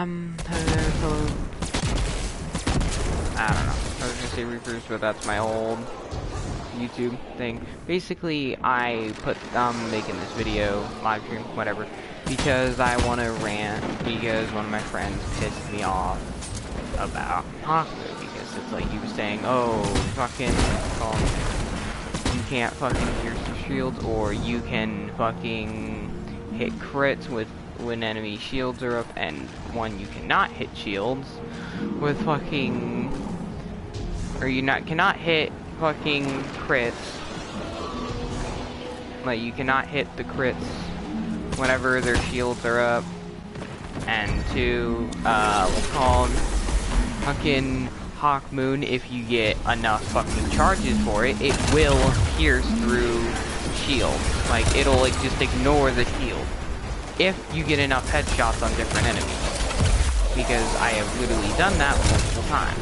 I don't know. I was gonna say Reapers, but that's my old YouTube thing. Basically, I put, making this video, live stream, whatever, because I want to rant, because one of my friends pissed me off about hawkmoon, because it's like he was saying, oh, fucking, you can't fucking pierce the shields, or you can fucking hit crits with when enemy shields are up, and one, you cannot hit shields with fucking, or you cannot hit fucking crits, like you cannot hit the crits whenever their shields are up, and two, what's called, fucking hawkmoon, if you get enough fucking charges for it, it will pierce through shield, like it'll like just ignore the shield, if you get enough headshots on different enemies, because I have literally done that multiple times.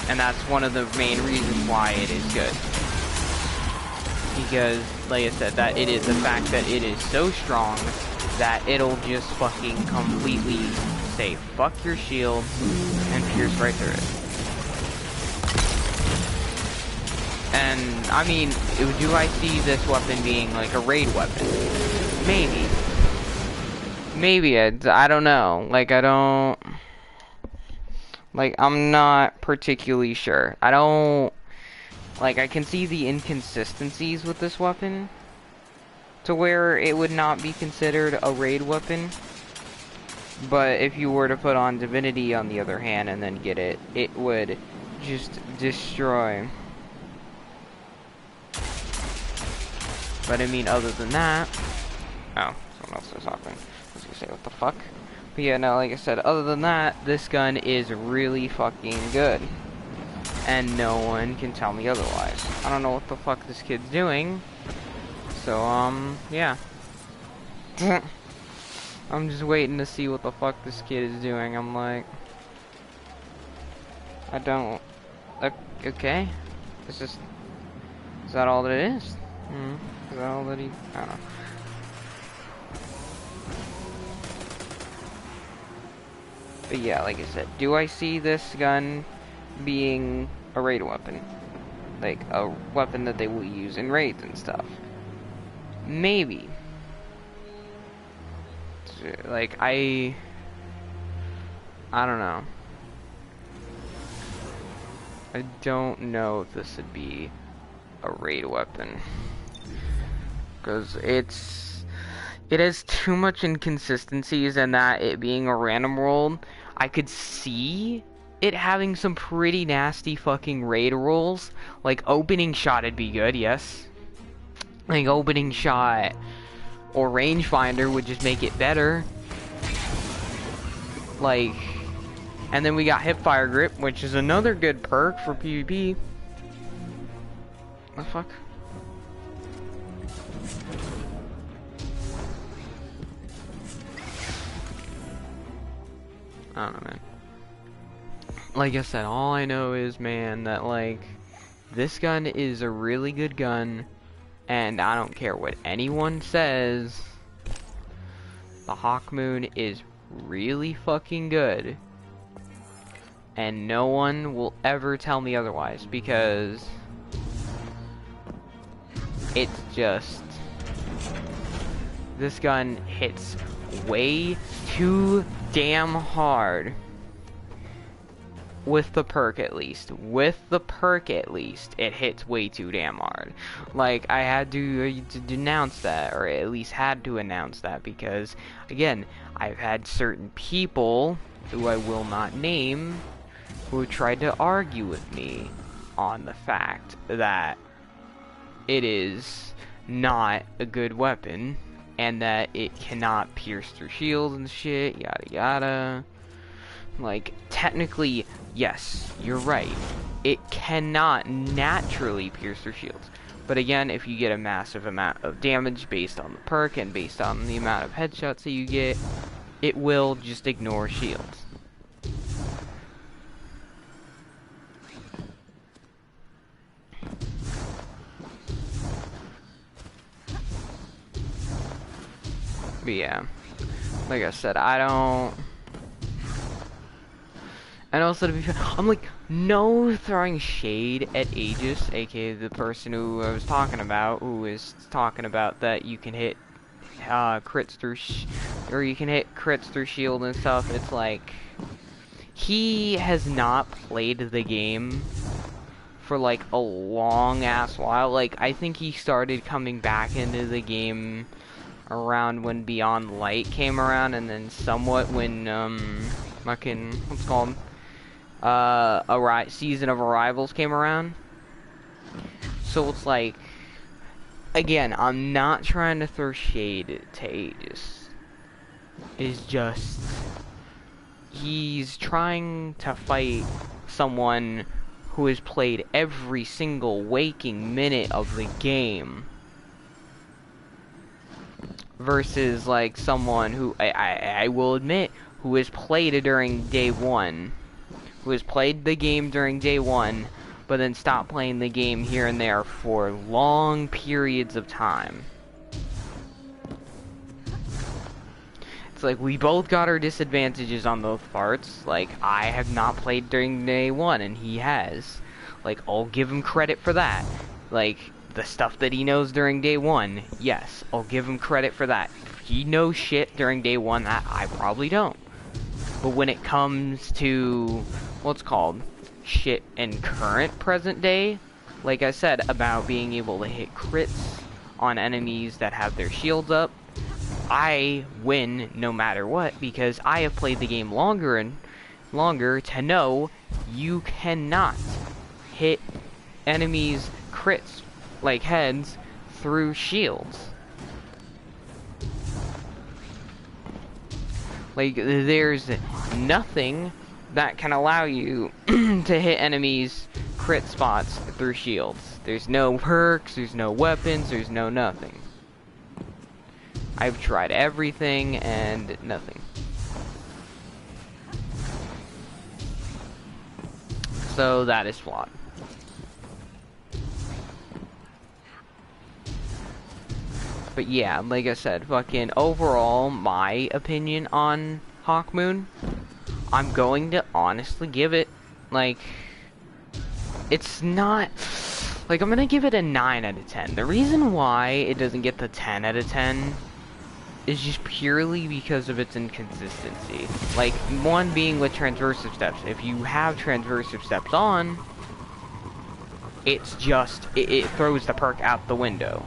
And that's one of the main reasons why it is good. Because, like I said, that it is the fact that it is so strong that it'll just fucking completely say, fuck your shield, and pierce right through it. And, I mean, do I see this weapon being like a raid weapon? Maybe. Maybe, I don't know. Like, I'm not particularly sure. I can see the inconsistencies with this weapon, to where it would not be considered a raid weapon. But if you were to put on Divinity, on the other hand, and then get it, it would just destroy. But I mean, other than that... Oh, someone else is talking. I was gonna say, what the fuck? But yeah, no, like I said, other than that, this gun is really fucking good. And no one can tell me otherwise. I don't know what the fuck this kid's doing. So, yeah. I'm just waiting to see what the fuck this kid is doing. I'm like... I don't... Okay. It's just... Is that all that it is? Is that all that he... I don't know. But yeah, like I said, do I see this gun being a raid weapon? Like, a weapon that they will use in raids and stuff? Maybe. Like, I don't know. I don't know if this would be a raid weapon. Because it has too much inconsistencies, and that it being a random roll, I could see it having some pretty nasty fucking raid rolls. Like, opening shot would be good, yes. Like, opening shot or rangefinder would just make it better. Like, and then we got hipfire grip, which is another good perk for PvP. What the fuck? I don't know, man. Like I said, all I know is, man, that, like, this gun is a really good gun, and I don't care what anyone says, the hawkmoon is really fucking good, and no one will ever tell me otherwise, because it's just, this gun hits way too damn hard. With the perk, at least. With the perk, at least, it hits way too damn hard. Like, I had to denounce that, or at least had to announce that, because, again, I've had certain people, who I will not name, who tried to argue with me on the fact that it is not a good weapon, and that it cannot pierce through shields and shit, yada yada. Like, technically, yes, you're right. It cannot naturally pierce through shields. But again, if you get a massive amount of damage based on the perk and based on the amount of headshots that you get, it will just ignore shields. But yeah. Like I said, I don't. And also, to be fair, I'm like, no throwing shade at Aegis, aka the person who I was talking about, who is talking about that you can hit crits through, or you can hit crits through shield and stuff. It's like, he has not played the game for like a long ass while. Like, I think he started coming back into the game around when Beyond Light came around, and then somewhat when fucking what's it called, Season of Arrivals came around. So it's like, again, I'm not trying to throw shade to Aegis. It's just, he's trying to fight someone who has played every single waking minute of the game, versus like someone who I will admit, who has played it during day one, who has played the game during day one, but then stopped playing the game here and there for long periods of time. It's like, we both got our disadvantages on those parts. Like, I have not played during day one, and he has. Like, I'll give him credit for that. Like, the stuff that he knows during day one, yes, I'll give him credit for that. He knows shit during day one that I probably don't. But when it comes to, what's called, shit in current present day, like I said, about being able to hit crits on enemies that have their shields up, I win no matter what, because I have played the game longer and longer to know you cannot hit enemies' crits, like heads, through shields. Like, there's nothing that can allow you to hit enemies' crit spots through shields. There's no perks, there's no weapons, there's no nothing. I've tried everything and nothing. So that is flawed. But yeah, like I said, fucking overall, my opinion on Hawkmoon, I'm going to honestly give it, like, it's not, like, I'm gonna give it a 9 out of 10. The reason why it doesn't get the 10 out of 10 is just purely because of its inconsistency. Like, one being with transversive steps. If you have transversive steps on, it's just, it throws the perk out the window.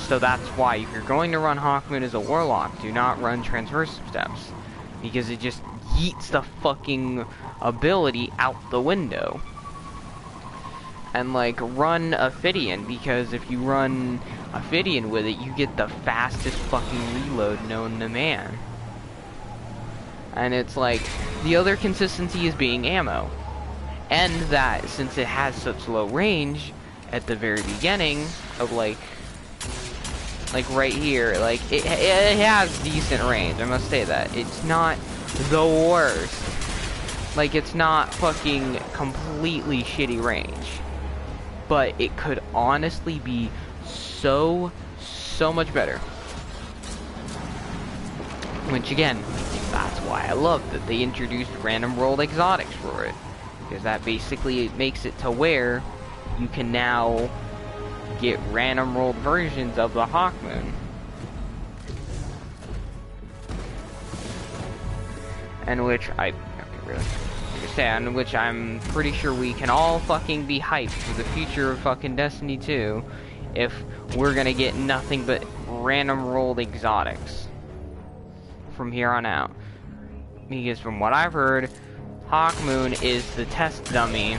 So that's why, if you're going to run Hawkmoon as a Warlock, do not run transversive steps, because it just yeets the fucking ability out the window. And like, run Ophidian, because if you run Ophidian with it, you get the fastest fucking reload known to man. And it's like, the other consistency is being ammo. And that, since it has such low range at the very beginning of like right here, like, it has decent range, I must say that. It's not the worst. Like, it's not fucking completely shitty range. But it could honestly be so much better. Which again, that's why I love that they introduced random rolled exotics for it. Because that basically makes it to where you can now get random rolled versions of the Hawkmoon. And which I really understand, which I'm pretty sure we can all fucking be hyped for the future of fucking Destiny 2 if we're gonna get nothing but random rolled exotics from here on out. Because from what I've heard, Hawkmoon is the test dummy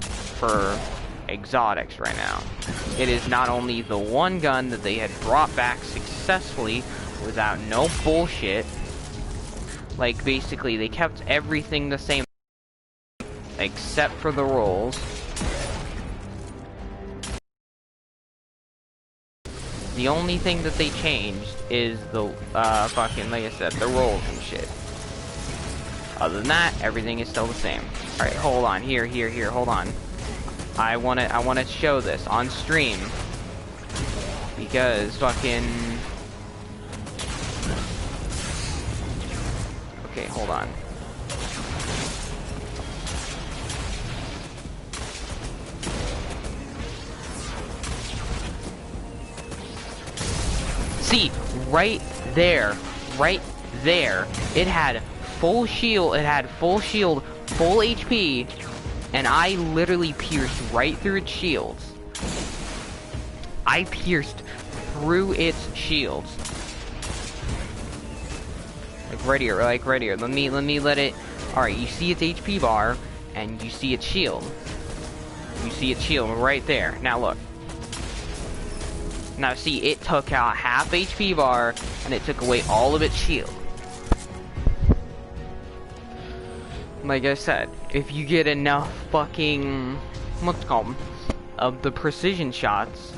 for exotics right now. It is not only the one gun that they had brought back successfully without no bullshit. Like, basically, they kept everything the same except for the rolls. The only thing that they changed is the, fucking, like I said, the rolls and shit. Other than that, everything is still the same. Alright, hold on. Here, hold on. I wanna show this on stream. Because fucking... Okay, hold on. See, right there, it had full shield, full HP, and I literally pierced right through its shields. I pierced through its shields. Like right here. Let it. Alright, you see its HP bar, and you see its shield. You see its shield right there. Now look. Now see, it took out half HP bar, and it took away all of its shield. Like I said, if you get enough fucking, what's it called, of the precision shots,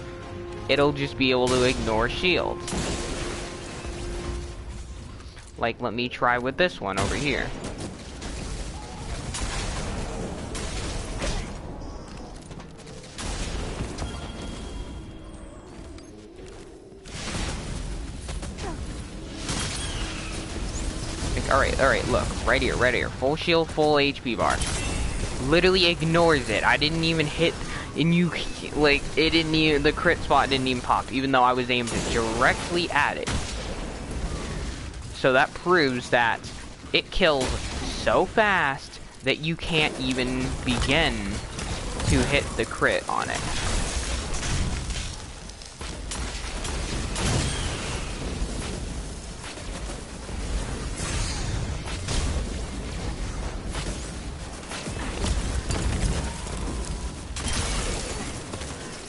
it'll just be able to ignore shields. Like, let me try with this one over here. Alright, look, right here, full shield, full HP bar. Literally ignores it. I didn't even hit, and like, it didn't even, the crit spot didn't even pop, even though I was aimed directly at it. So that proves that it kills so fast that you can't even begin to hit the crit on it.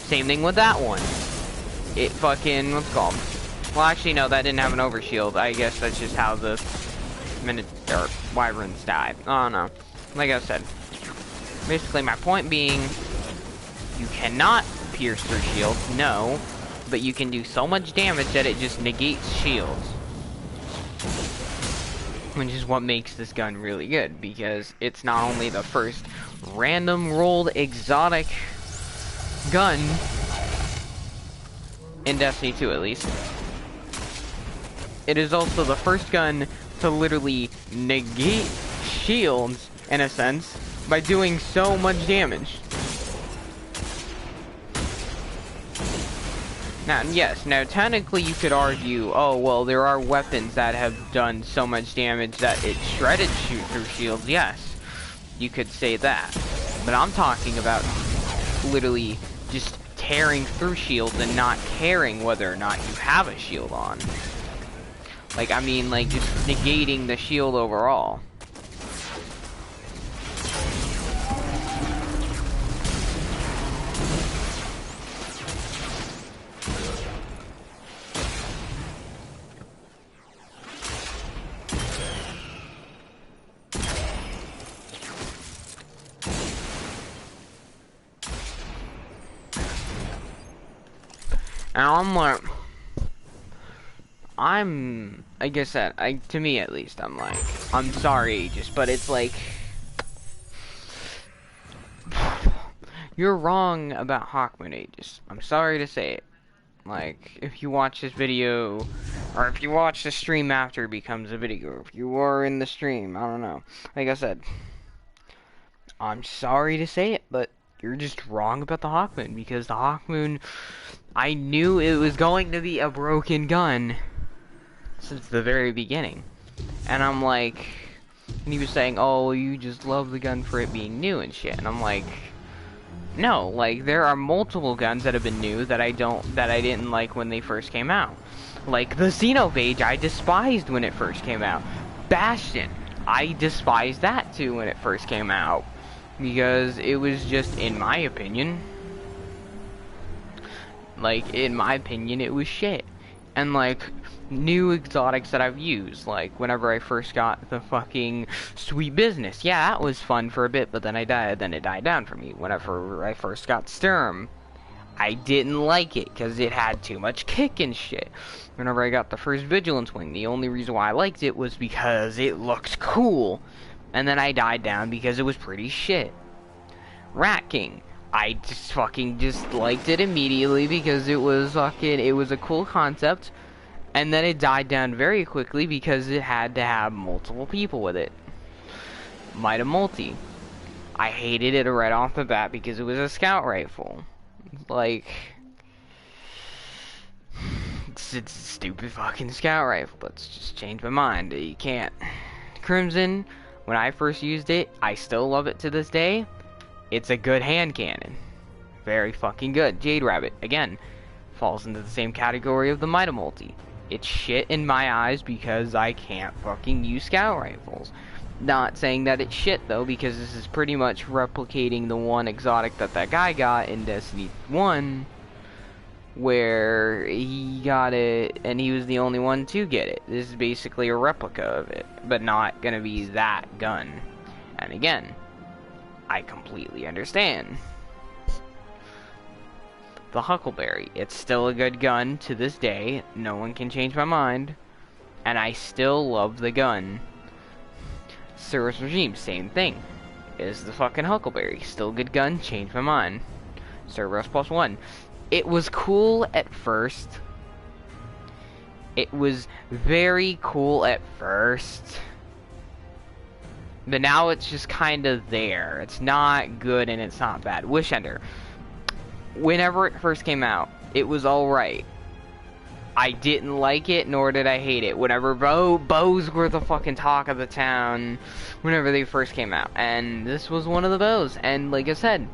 Same thing with that one. It fucking, what's it called? Well, actually, no, that didn't have an overshield. I guess that's just how the wyverns die. I don't know. Like I said, basically my point being, you cannot pierce through shields, no, but you can do so much damage that it just negates shields. Which is what makes this gun really good, because it's not only the first random rolled exotic gun in Destiny 2 at least. It is also the first gun to literally negate shields, in a sense, by doing so much damage. Now, yes, now technically you could argue, oh, well, there are weapons that have done so much damage that it shredded shoot through shields, yes. You could say that. But I'm talking about literally just tearing through shields and not caring whether or not you have a shield on. Like, I mean, like, just negating the shield overall. And like I said, to me at least, I'm like, I'm sorry, Aegis, but it's like, you're wrong about hawkmoon, Aegis. I'm sorry to say it. Like, if you watch this video, or if you watch the stream after it becomes a video, if you are in the stream, I don't know. Like I said, I'm sorry to say it, but you're just wrong about the hawkmoon, because the hawkmoon, I knew it was going to be a broken gun since the very beginning. And I'm like, and he was saying, oh, you just love the gun for it being new and shit. And I'm like, no, like, there are multiple guns that have been new that I didn't like when they first came out. Like, the Xenophage, I despised when it first came out. Bastion, I despised that too when it first came out. Because it was just, in my opinion, it was shit. And like, new exotics that I've used, like whenever I first got the fucking Sweet Business, yeah, that was fun for a bit, but then it died down for me. Whenever I first got Sturm, I didn't like it because it had too much kick and shit. Whenever I got the first Vigilance Wing, the only reason why I liked it was because it looks cool, and then I died down because it was pretty shit. Rat King, I just liked it immediately because it was a cool concept. And then it died down very quickly because it had to have multiple people with it. Mida multi. I hated it right off the bat because it was a scout rifle. Like, it's a stupid fucking scout rifle. Let's just change my mind. You can't. Crimson, when I first used it, I still love it to this day. It's a good hand cannon. Very fucking good. Jade Rabbit, again, falls into the same category of the Mida multi. It's shit in my eyes because I can't fucking use scout rifles. Not saying that it's shit though, because this is pretty much replicating the one exotic that guy got in Destiny 1, where he got it and he was the only one to get it. This is basically a replica of it, but not gonna be that gun. And again, I completely understand. The Huckleberry, it's still a good gun to this day. No one can change my mind, and I still love the gun. Service Regime, same thing. Is the fucking Huckleberry. Still a good gun, changed my mind. Cerberus +1. It was cool at first. It was very cool at first. But now it's just kind of there. It's not good and it's not bad. Wish Ender. Whenever it first came out, it was alright. I didn't like it, nor did I hate it. Whenever bows were the fucking talk of the town, whenever they first came out. And this was one of the bows. And like I said,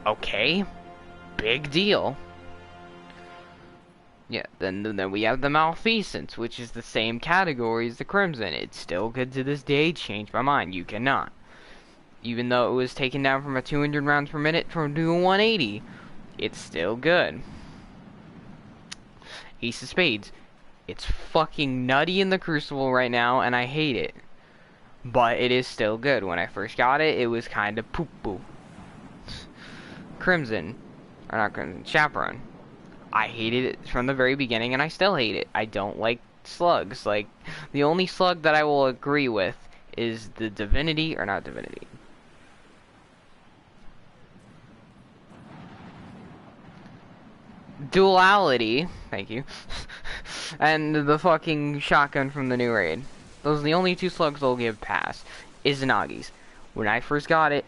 okay, big deal. Yeah, then we have the Malfeasance, which is the same category as the Crimson. It's still good to this day. Changed my mind. You cannot. Even though it was taken down from a 200 rounds per minute from to a 180, it's still good. Ace of Spades. It's fucking nutty in the Crucible right now, and I hate it. But it is still good. When I first got it, it was kind of poo-poo. Crimson. Or not Crimson. Chaperone. I hated it from the very beginning, and I still hate it. I don't like slugs. Like, the only slug that I will agree with is the Divinity, or not Divinity. Duality, thank you, and the fucking shotgun from the new raid. Those are the only two slugs I'll give pass. Izanagi's. When I first got it,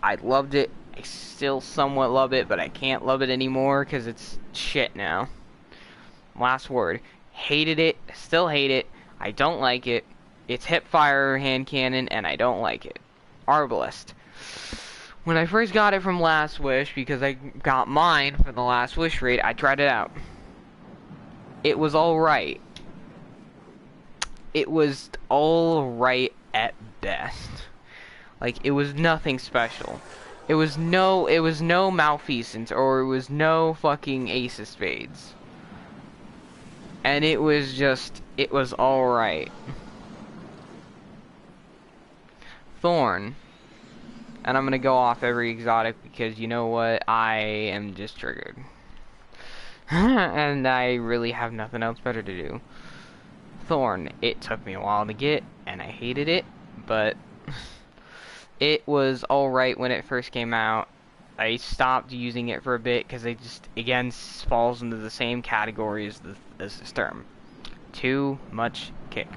I loved it. I still somewhat love it, but I can't love it anymore because it's shit now. Last word. Hated it, still hate it. I don't like it. It's hip fire hand cannon, and I don't like it. Arbalest. When I first got it from Last Wish, because I got mine for the Last Wish raid, I tried it out. It was alright. It was alright at best. Like, it was nothing special. It was no Malfeasance, or it was no fucking Ace of Spades. And it was alright. Thorn. And I'm gonna go off every exotic because you know what? I am just triggered. And I really have nothing else better to do. Thorn. It took me a while to get, and I hated it, but it was alright when it first came out. I stopped using it for a bit because it just, again, falls into the same category as the Sturm. Too much kick.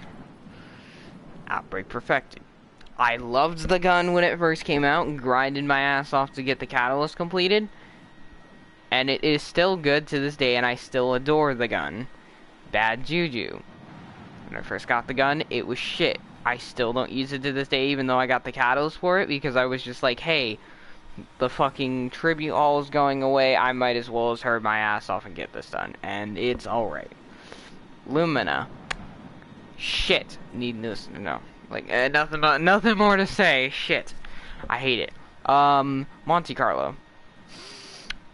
Outbreak Perfected. I loved the gun when it first came out and grinded my ass off to get the catalyst completed. And it is still good to this day, and I still adore the gun. Bad Juju. When I first got the gun, it was shit. I still don't use it to this day, even though I got the catalyst for it, because I was just like, hey, the fucking tribute all is going away, I might as well as hurry my ass off and get this done. And it's alright. Lumina. Shit. Need this, no. Like, nothing more to say. Shit. I hate it. Monte Carlo.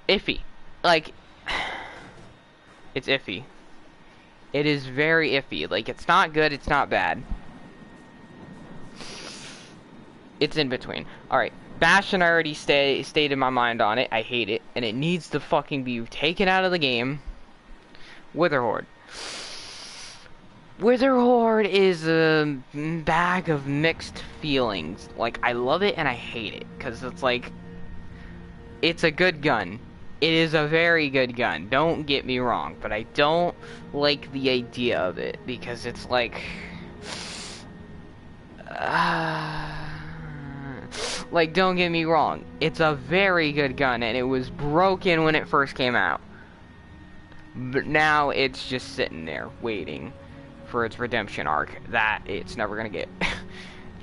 Iffy. Like, it's iffy. It is very iffy. Like, it's not good, it's not bad. It's in between. Alright. Bastion, I already stated my mind on it. I hate it. And it needs to fucking be taken out of the game. Witherhoard. Witherhoard is a bag of mixed feelings. Like, I love it and I hate it. Because it's like, it's a good gun. It is a very good gun, don't get me wrong, but I don't like the idea of it, because it's like... like, don't get me wrong, it's a very good gun, and it was broken when it first came out. But now it's just sitting there, waiting for its redemption arc that it's never gonna get.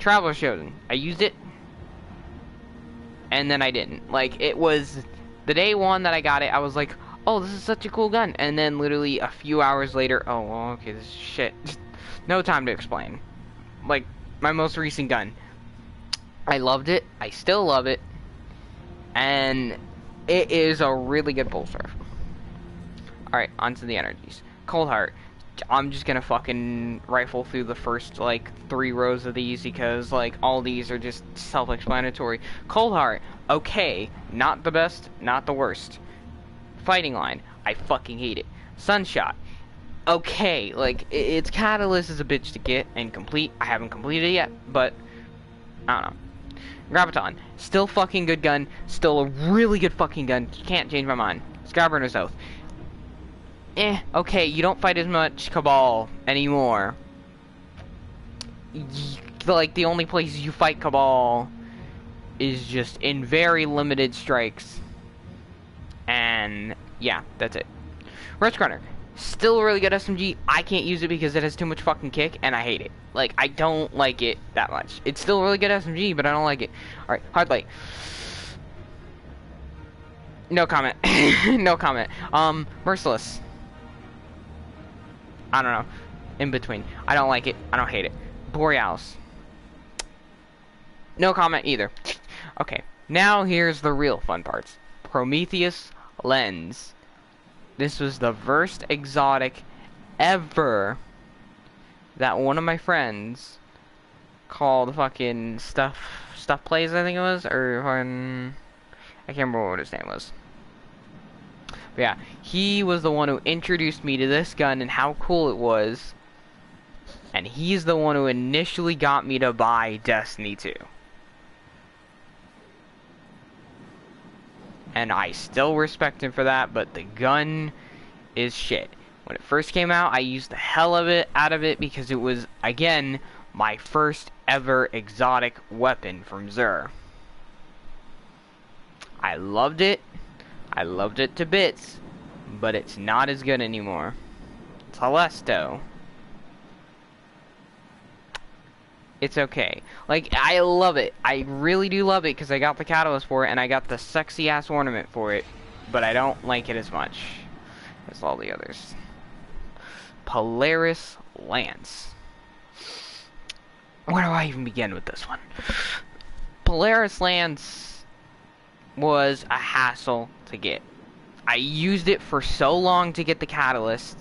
Traveler's Chosen, I used it, and then I didn't. Like, it was... the day one that I got it, I was like, oh, this is such a cool gun. And then literally a few hours later, oh, well, okay, this is shit. No time to explain. Like, my most recent gun. I loved it. I still love it. And it is a really good bolster. Alright, onto the energies. Cold Heart. I'm just gonna fucking rifle through the first, like, 3 rows of these because, like, all these are just self-explanatory. Cold Heart, okay, not the best, not the worst. Fighting Line, I fucking hate it. Sunshot, okay, like, its catalyst is a bitch to get and complete. I haven't completed it yet, but, I don't know. Graviton, still fucking good gun, still a really good fucking gun, can't change my mind. Skyburner's Oath. Okay, you don't fight as much Cabal anymore. Like, the only place you fight Cabal is just in very limited strikes. And, yeah, that's it. Rush Runner, still a really good SMG. I can't use it because it has too much fucking kick, and I hate it. Like, I don't like it that much. It's still a really good SMG, but I don't like it. Alright, Hardlight. No comment. No comment. Merciless. I don't know. In between. I don't like it. I don't hate it. Borealis. No comment either. Okay. Now here's the real fun parts. Prometheus Lens. This was the first exotic ever that one of my friends called fucking Stuff Plays, I think it was, or I can't remember what his name was. But yeah, he was the one who introduced me to this gun and how cool it was. And he's the one who initially got me to buy Destiny 2. And I still respect him for that, but the gun is shit. When it first came out, I used the hell out of it because it was, again, my first ever exotic weapon from Xur. I loved it. I loved it to bits, but it's not as good anymore. Telesto. It's okay. Like, I love it. I really do love it because I got the catalyst for it and I got the sexy ass ornament for it, but I don't like it as much as all the others. Polaris Lance. Where do I even begin with this one? Polaris Lance was a hassle to get. I used it for so long to get the catalyst,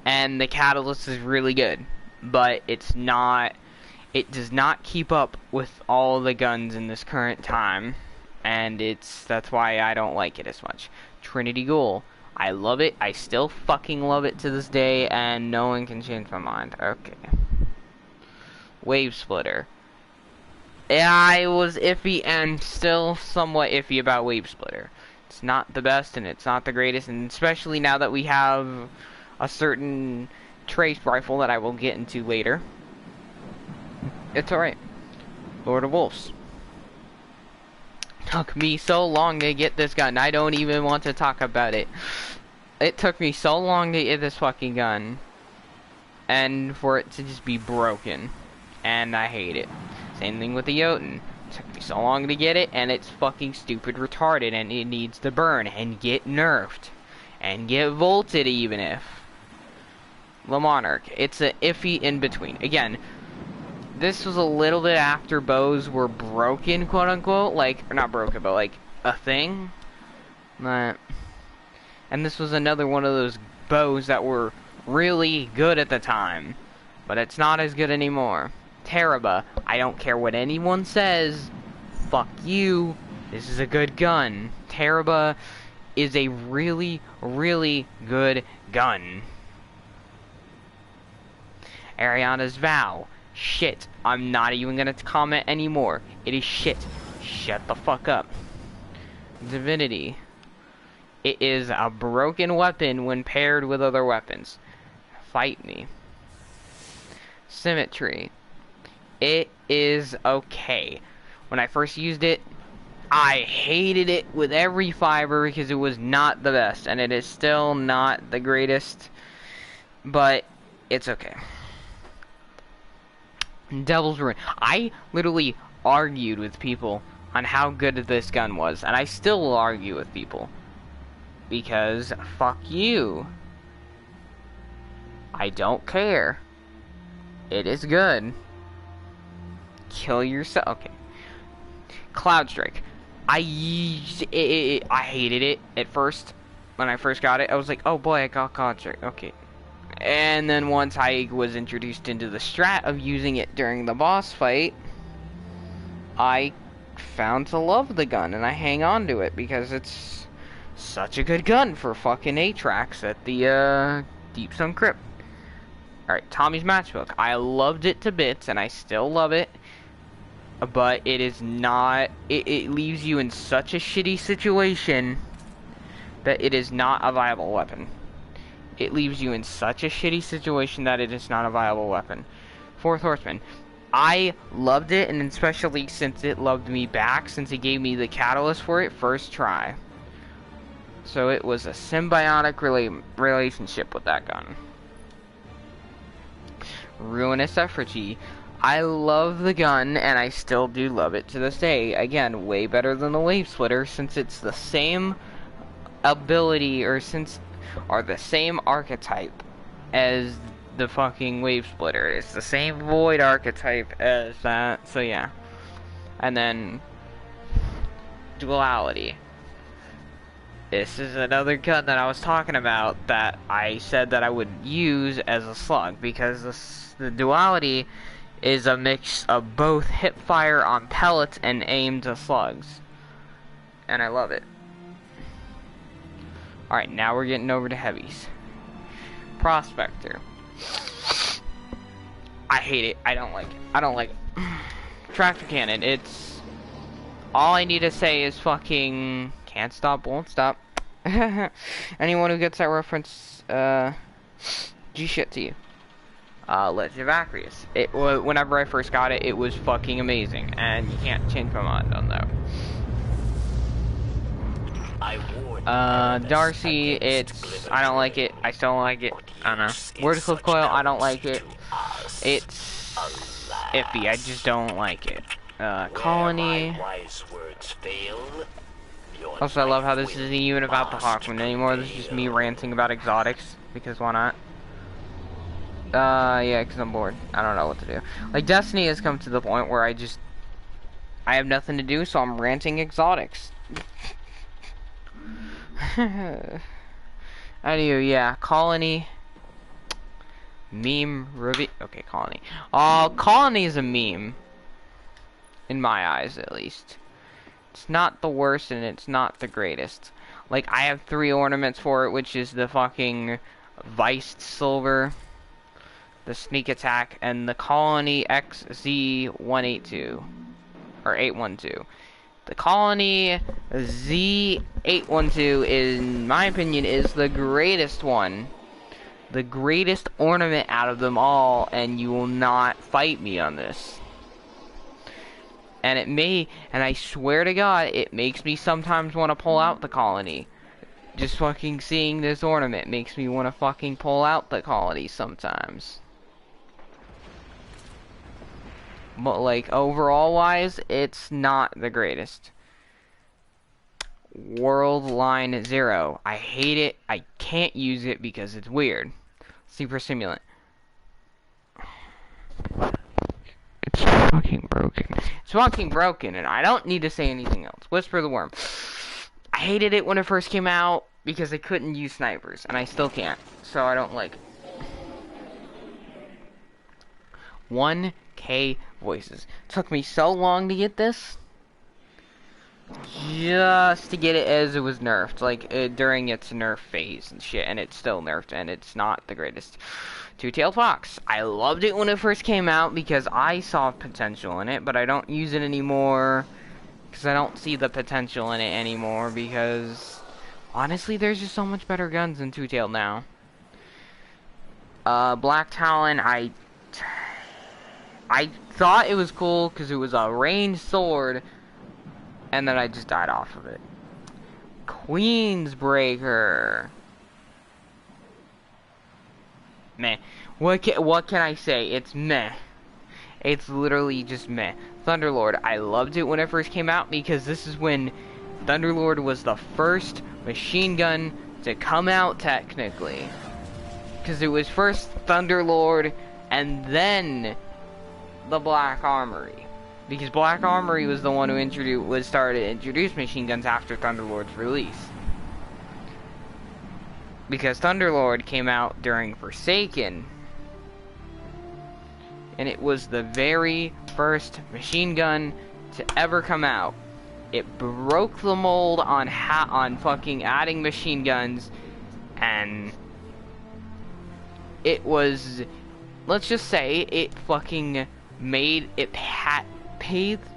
and the catalyst is really good, but it's not, it does not keep up with all the guns in this current time, and that's why I don't like it as much. Trinity Ghoul, I love it, I still fucking love it to this day, and no one can change my mind. Okay. Wave Splitter. I was iffy and still somewhat iffy about Wave Splitter. It's not the best and it's not the greatest, and especially now that we have a certain trace rifle that I will get into later. It's alright. Lord of Wolves. Took me so long to get this gun. I don't even want to talk about it. It took me so long to get this fucking gun. And for it to just be broken. And I hate it. Same thing with the Jotun. It took me so long to get it, and it's fucking stupid retarded, and it needs to burn, and get nerfed. And get volted even if. The Monarch. It's a iffy in-between. Again, this was a little bit after bows were broken, quote-unquote. Like, or not broken, but like, a thing. And this was another one of those bows that were really good at the time. But it's not as good anymore. Teraba, I don't care what anyone says. Fuck you. This is a good gun. Teraba is a really, really good gun. Ariana's Vow. Shit. I'm not even gonna comment anymore. It is shit. Shut the fuck up. Divinity. It is a broken weapon when paired with other weapons. Fight me. Symmetry. It is okay. When I first used it, I hated it with every fiber because it was not the best, and it is still not the greatest, but it's okay. Devil's Ruin. I literally argued with people on how good this gun was, and I still will argue with people. Because, fuck you. I don't care. It is good. Kill yourself. Okay. Cloud Strike. I hated it at first. When I first got it, I was like, oh boy, I got Cloud Strike. Okay. And then once I was introduced into the strat of using it during the boss fight, I found to love the gun, and I hang on to it because it's such a good gun for fucking 8 tracks at the Deep Stone Crypt. Alright, Tommy's Matchbook. I loved it to bits, and I still love it. But it is not... It leaves you in such a shitty situation that it is not a viable weapon. It leaves you in such a shitty situation that it is not a viable weapon. Fourth Horseman. I loved it, and especially since it loved me back, since it gave me the catalyst for it first try. So it was a symbiotic relationship with that gun. Ruinous Effigy. I love the gun, and I still do love it to this day. Again, way better than the Wave Splitter, since it's the same ability, or the same archetype as the fucking Wave Splitter. It's the same Void archetype as that, so yeah. And then, Duality. This is another gun that I was talking about that I said that I would use as a slug, because the Duality is a mix of both hip fire on pellets and aim to slugs. And I love it. Alright, now we're getting over to heavies. Prospector. I hate it. I don't like it. I don't like it. Tractor Cannon. It's... all I need to say is fucking... can't stop, won't stop. Anyone who gets that reference, G-shit to you. Legend of Acreus. Whenever I first got it, it was fucking amazing. And you can't change my mind on that. Darcy, I don't like it. I still don't like it. I don't know. Wordcliff Coil, I don't like it. It's iffy. I just don't like it. Colony. Also, I love how this isn't even about the Hawkmoon anymore. This is just me ranting about exotics. Because why not? Yeah, because I'm bored. I don't know what to do. Like, Destiny has come to the point where I have nothing to do, so I'm ranting exotics. Anyway, yeah, Colony. Meme, Ruby. Okay, Colony. Colony is a meme. In my eyes, at least. It's not the worst, and it's not the greatest. Like, I have 3 ornaments for it, which is the fucking Viced Silver, the Sneak Attack, and the Colony XZ182. Or 812. The Colony Z812, in my opinion, is the greatest one. The greatest ornament out of them all, and you will not fight me on this. And and I swear to God, it makes me sometimes want to pull out the Colony. Just fucking seeing this ornament makes me want to fucking pull out the Colony sometimes. But, like, overall wise, it's not the greatest. World Line Zero. I hate it. I can't use it because it's weird. Super Simulant. It's fucking broken. It's fucking broken, and I don't need to say anything else. Whisper the Worm. I hated it when it first came out because I couldn't use snipers, and I still can't. So I don't like it. 1K voices. Took me so long to get this. Just to get it as it was nerfed. Like, during its nerf phase and shit. And it's still nerfed, and it's not the greatest. Two-Tailed Fox. I loved it when it first came out because I saw potential in it. But I don't use it anymore because I don't see the potential in it anymore because Honestly, there's just so much better guns than Two-Tailed now. Black Talon, I thought it was cool because it was a ranged sword, and then I just died off of it. Queensbreaker. Meh. What can I say? It's meh. It's literally just meh. Thunderlord, I loved it when it first came out because this is when Thunderlord was the first machine gun to come out technically. Because it was first Thunderlord and then the Black Armory. Because Black Armory was the one who started to introduce machine guns after Thunderlord's release. Because Thunderlord came out during Forsaken. And it was the very first machine gun to ever come out. It broke the mold on fucking adding machine guns, and it was, let's just say, it fucking made it paved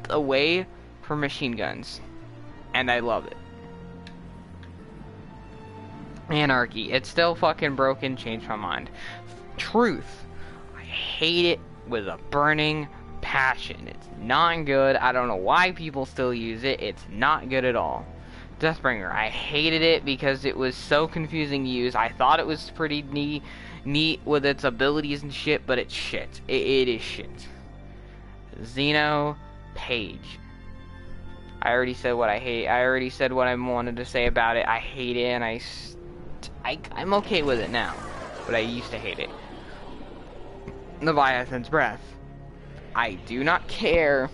a way for machine guns, and I love it. Anarchy, it's still fucking broken. Changed my mind. Truth, I hate it with a burning passion. It's not good. I don't know why people still use it. It's not good at all. Deathbringer, I hated it because it was so confusing to use. I thought it was pretty neat with its abilities and shit, but it's shit. It is shit. Xeno Page, I already said what I hate. I already said what I wanted to say about it. I hate it, and I'm okay with it now, but I used to hate it. Leviathan's Breath, I do not care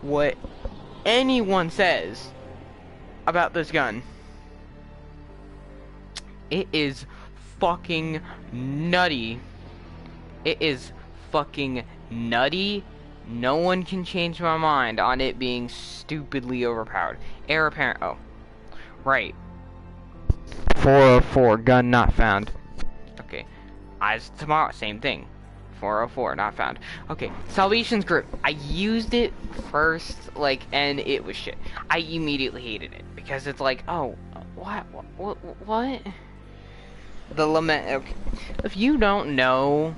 what anyone says about this gun. It is fucking nutty. It is fucking nutty. No one can change my mind on it being stupidly overpowered. Heir apparent. Oh, right. 404, gun not found. Okay. Eyes tomorrow, same thing. 404, not found. Okay, Salvation's Grip. I used it first, like, and it was shit. I immediately hated it because it's like, oh, what? The Lament. Okay. If you don't know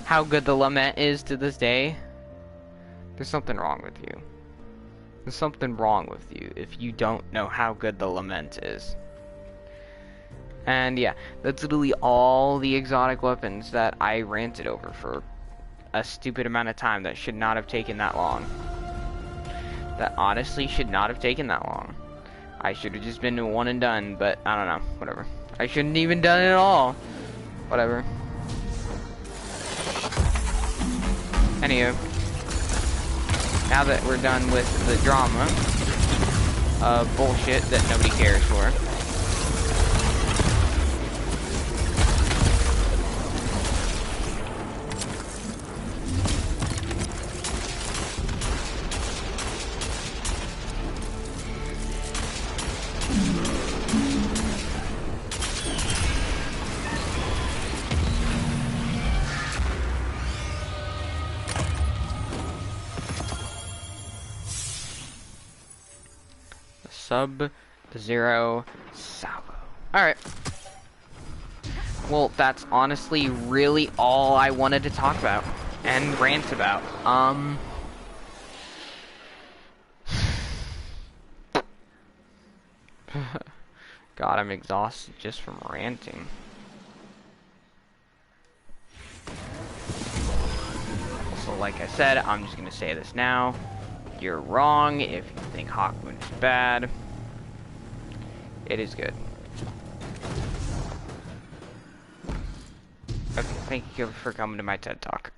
how good the Lament is to this day, there's something wrong with you. There's something wrong with you if you don't know how good the Lament is. And yeah, that's literally all the exotic weapons that I ranted over for a stupid amount of time that should not have taken that long. That honestly should not have taken that long. I should have just been one and done, but I don't know, whatever. I shouldn't even done it at all. Whatever. Anywho, now that we're done with the drama of bullshit that nobody cares for. Sub-Zero Salvo. Alright. Well, that's honestly really all I wanted to talk about and rant about. God, I'm exhausted just from ranting. So, like I said, I'm just gonna say this now. You're wrong if you think Hawkmoon is bad. It is good. Okay, thank you for coming to my TED Talk.